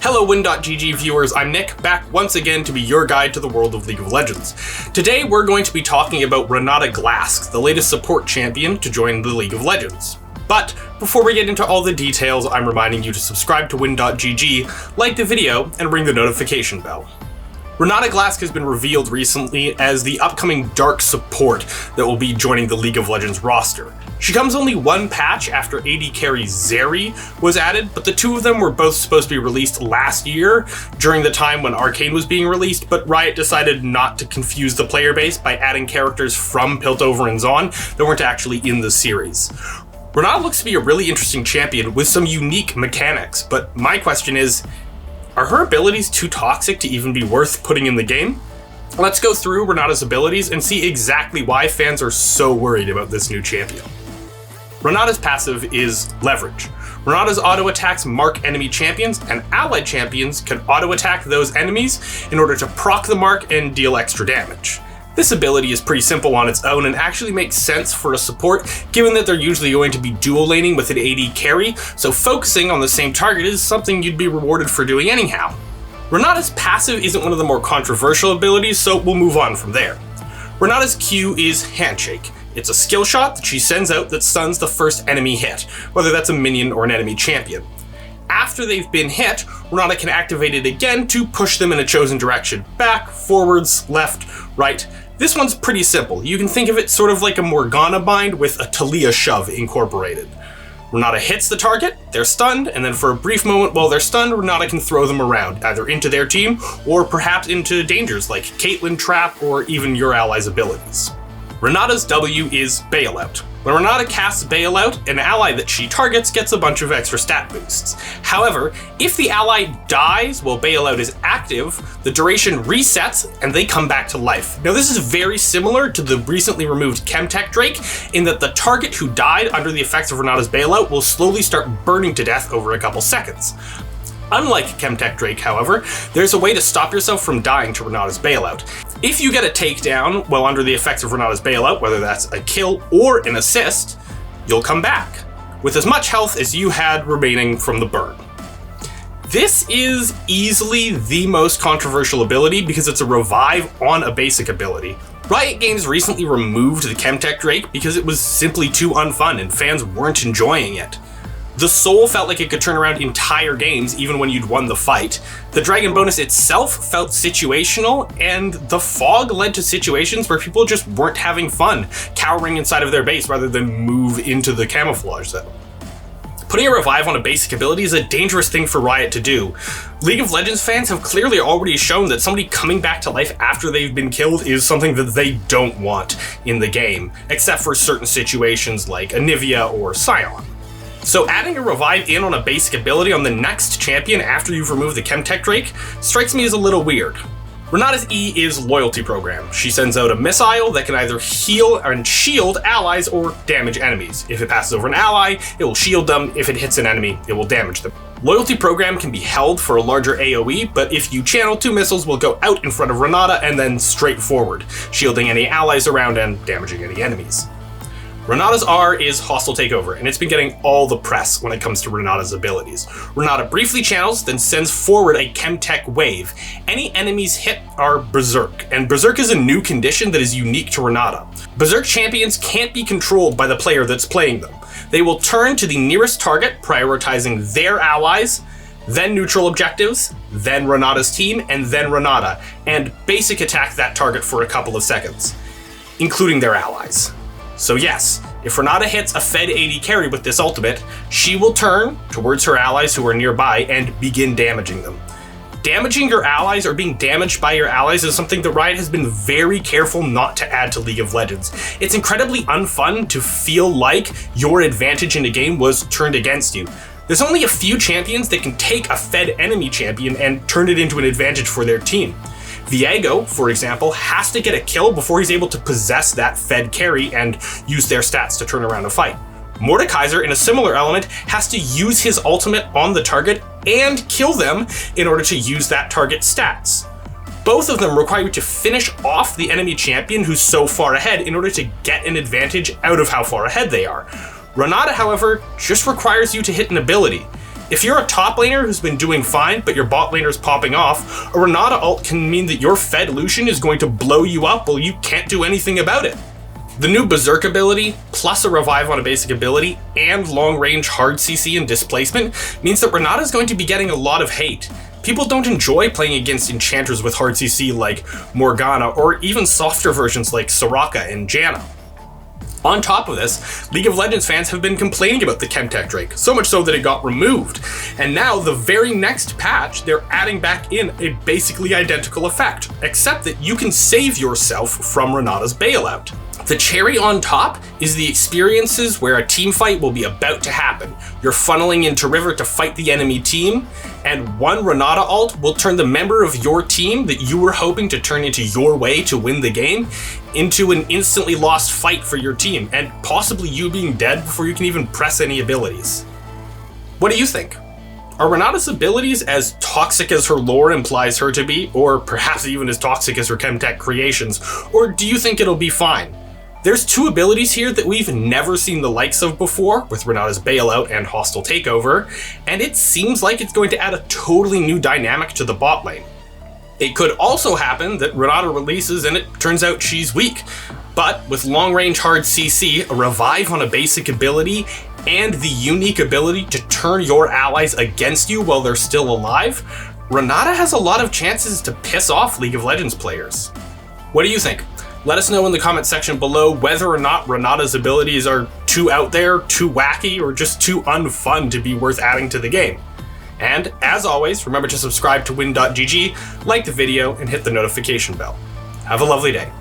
Hello Win.gg viewers, I'm Nick, back once again to be your guide to the world of League of Legends. Today we're going to be talking about Renata Glasc, the latest support champion to join the League of Legends. But before we get into all the details, I'm reminding you to subscribe to Win.gg, like the video, and ring the notification bell. Renata Glasc has been revealed recently as the upcoming Dark support that will be joining the League of Legends roster. She comes only one patch after AD carry Zeri was added, but the two of them were both supposed to be released last year during the time when Arcane was being released, but Riot decided not to confuse the player base by adding characters from Piltover and Zaun that weren't actually in the series. Renata looks to be a really interesting champion with some unique mechanics, but my question is, are her abilities too toxic to even be worth putting in the game? Let's go through Renata's abilities and see exactly why fans are so worried about this new champion. Renata's passive is Leverage. Renata's auto attacks mark enemy champions, and allied champions can auto attack those enemies in order to proc the mark and deal extra damage. This ability is pretty simple on its own and actually makes sense for a support, given that they're usually going to be dual laning with an AD carry, so focusing on the same target is something you'd be rewarded for doing anyhow. Renata's passive isn't one of the more controversial abilities, so we'll move on from there. Renata's Q is Handshake. It's a skill shot that she sends out that stuns the first enemy hit, whether that's a minion or an enemy champion. After they've been hit, Renata can activate it again to push them in a chosen direction. Back, forwards, left, right. This one's pretty simple. You can think of it sort of like a Morgana bind with a Talia shove incorporated. Renata hits the target, they're stunned, and then for a brief moment while they're stunned, Renata can throw them around, either into their team or perhaps into dangers like Caitlyn Trap or even your ally's abilities. Renata's W is Bailout. When Renata casts Bailout, an ally that she targets gets a bunch of extra stat boosts. However, if the ally dies while Bailout is active, the duration resets and they come back to life. Now this is very similar to the recently removed Chemtech Drake in that the target who died under the effects of Renata's Bailout will slowly start burning to death over a couple seconds. Unlike Chemtech Drake, however, there's a way to stop yourself from dying to Renata's Bailout. If you get a takedown while under the effects of Renata's Bailout, whether that's a kill or an assist, you'll come back with as much health as you had remaining from the burn. This is easily the most controversial ability because it's a revive on a basic ability. Riot Games recently removed the Chemtech Drake because it was simply too unfun and fans weren't enjoying it. The Soul felt like it could turn around entire games even when you'd won the fight. The Dragon bonus itself felt situational, and the Fog led to situations where people just weren't having fun, cowering inside of their base rather than move into the camouflage zone. Putting a revive on a basic ability is a dangerous thing for Riot to do. League of Legends fans have clearly already shown that somebody coming back to life after they've been killed is something that they don't want in the game, except for certain situations like Anivia or Sion. So adding a revive in on a basic ability on the next champion after you've removed the Chemtech Drake strikes me as a little weird. Renata's E is Loyalty Program. She sends out a missile that can either heal and shield allies or damage enemies. If it passes over an ally, it will shield them. If it hits an enemy, it will damage them. Loyalty Program can be held for a larger AoE, but if you channel, two missiles will go out in front of Renata and then straight forward, shielding any allies around and damaging any enemies. Renata's R is Hostile Takeover, and it's been getting all the press when it comes to Renata's abilities. Renata briefly channels, then sends forward a Chemtech Wave. Any enemies hit are Berserk, and Berserk is a new condition that is unique to Renata. Berserk champions can't be controlled by the player that's playing them. They will turn to the nearest target, prioritizing their allies, then neutral objectives, then Renata's team, and then Renata, and basic attack that target for a couple of seconds, including their allies. So yes, if Renata hits a fed AD carry with this ultimate, she will turn towards her allies who are nearby and begin damaging them. Damaging your allies or being damaged by your allies is something that Riot has been very careful not to add to League of Legends. It's incredibly unfun to feel like your advantage in a game was turned against you. There's only a few champions that can take a fed enemy champion and turn it into an advantage for their team. Viego, for example, has to get a kill before he's able to possess that fed carry and use their stats to turn around a fight. Mordekaiser, in a similar element, has to use his ultimate on the target and kill them in order to use that target's stats. Both of them require you to finish off the enemy champion who's so far ahead in order to get an advantage out of how far ahead they are. Renata, however, just requires you to hit an ability. If you're a top laner who's been doing fine, but your bot laner's popping off, a Renata ult can mean that your Fed Lucian is going to blow you up while you can't do anything about it. The new Berserk ability, plus a revive on a basic ability, and long-range hard CC and displacement means that Renata is going to be getting a lot of hate. People don't enjoy playing against enchanters with hard CC like Morgana, or even softer versions like Soraka and Janna. On top of this, League of Legends fans have been complaining about the Chemtech Drake, so much so that it got removed. And now, the very next patch, they're adding back in a basically identical effect, except that you can save yourself from Renata's bailout. The cherry on top is the experiences where a team fight will be about to happen. You're funneling into river to fight the enemy team, and one Renata ult will turn the member of your team that you were hoping to turn into your way to win the game into an instantly lost fight for your team, and possibly you being dead before you can even press any abilities. What do you think? Are Renata's abilities as toxic as her lore implies her to be, or perhaps even as toxic as her Chemtech creations, or do you think it'll be fine? There's two abilities here that we've never seen the likes of before, with Renata's Bailout and Hostile Takeover, and it seems like it's going to add a totally new dynamic to the bot lane. It could also happen that Renata releases and it turns out she's weak, but with long-range hard CC, a revive on a basic ability, and the unique ability to turn your allies against you while they're still alive, Renata has a lot of chances to piss off League of Legends players. What do you think? Let us know in the comment section below whether or not Renata's abilities are too out there, too wacky, or just too unfun to be worth adding to the game. And as always, remember to subscribe to win.gg, like the video, and hit the notification bell. Have a lovely day.